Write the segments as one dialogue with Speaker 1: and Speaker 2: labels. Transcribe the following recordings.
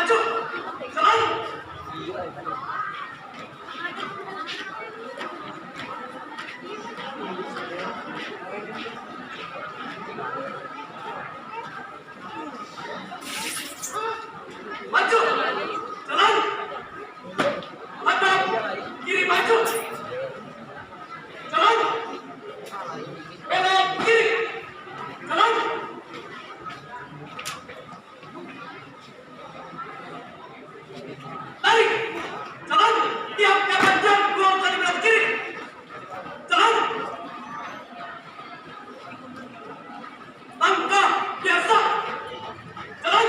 Speaker 1: maju, jalan. Maju, jalan. Hadap kiri maju, jalan. Belok kiri, jalan. Tarik, jalan. Tiap Banjar 2 kali belok kiri, jalan. Langkah biasa, jalan.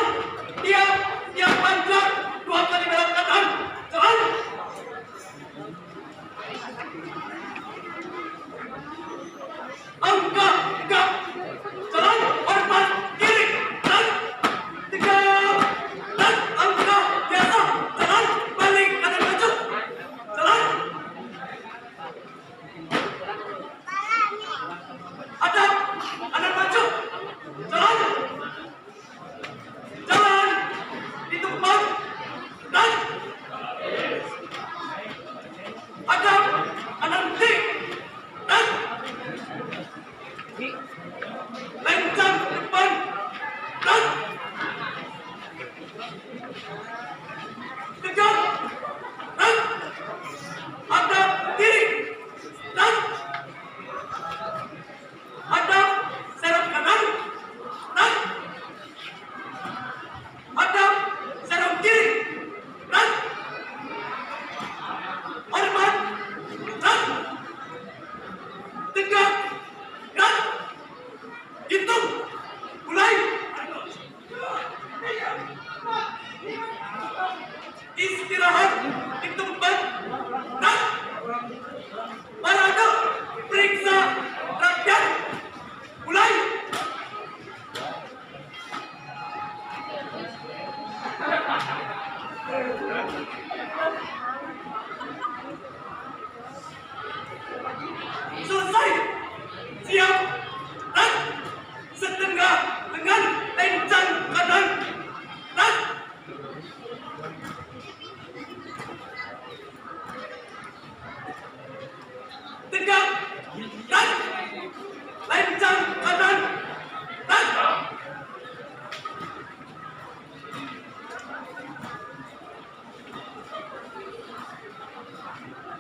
Speaker 1: Tiap Banjar 2 kali belok kanan, jalan. Angka tegak, jalan. Hormat kiri, dan tegak, dan angka biasa, jalan. Balik kanan maju, jalan. Hadap kanan maju, jalan. Jalan di tempat, dan hadap kanan kiri, dan lencang depan, dan tegak, dan hadap kiri, dan hadap serap kanan, dan hadap serap kiri, dan hormat, dan tegak, dan hitung, mulai. Istirahat di tempat, dan parade periksa rakyat, mulai. Selesai, siap, dan setengah dengan lencang kanan, dan tegak, dan lencang kanan, dan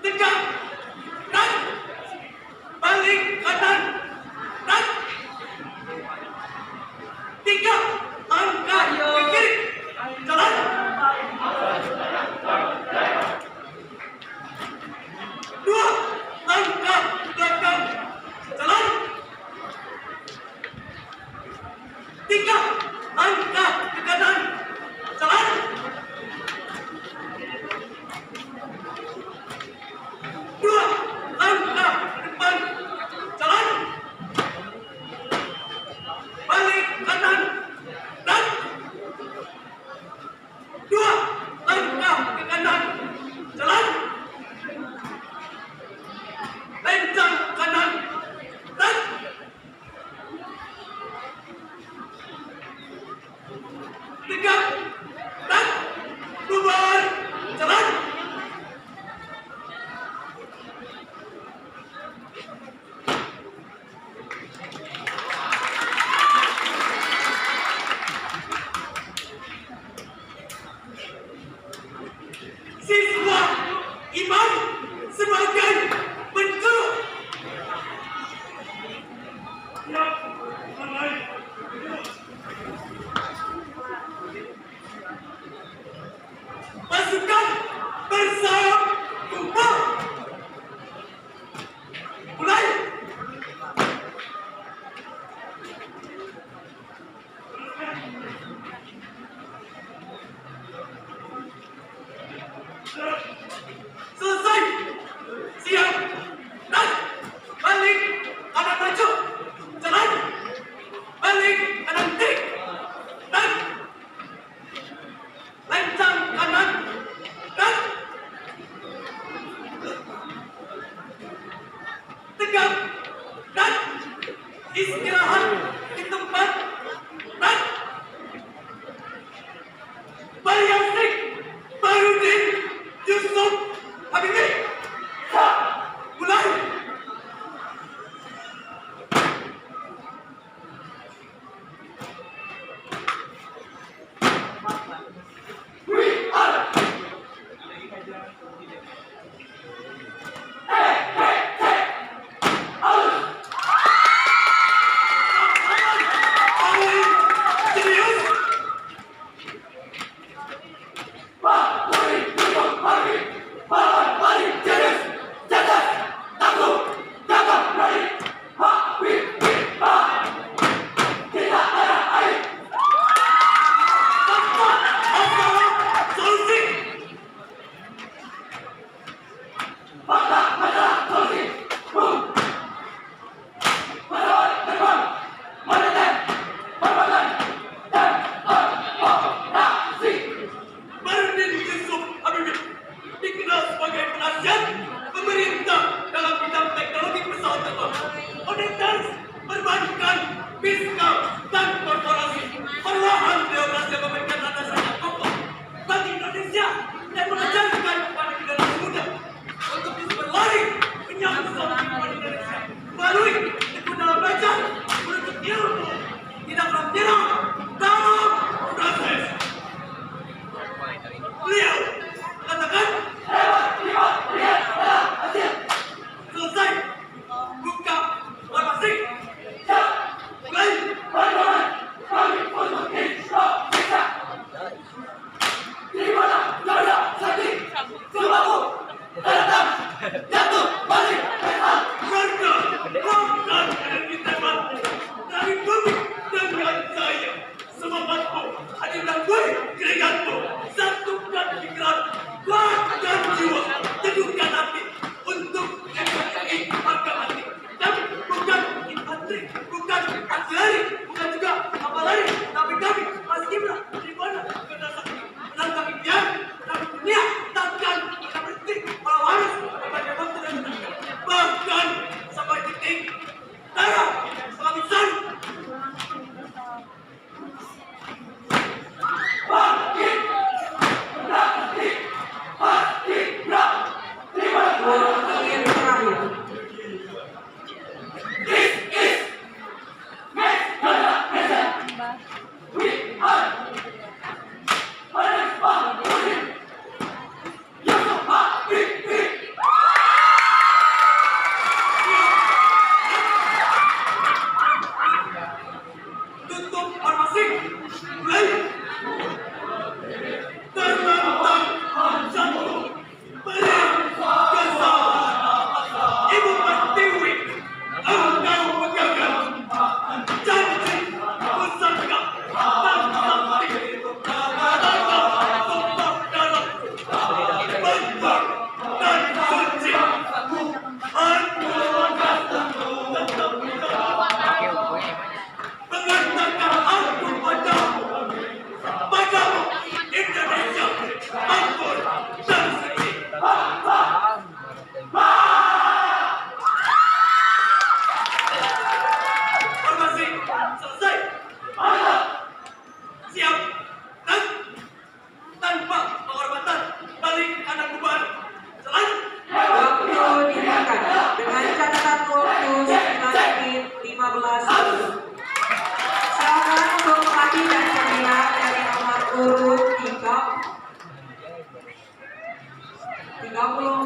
Speaker 1: tegak, dan balik kanan, dan 3 angka ke kiri, jalan.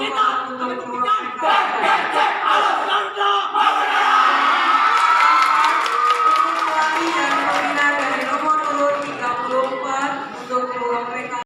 Speaker 2: 30 untuk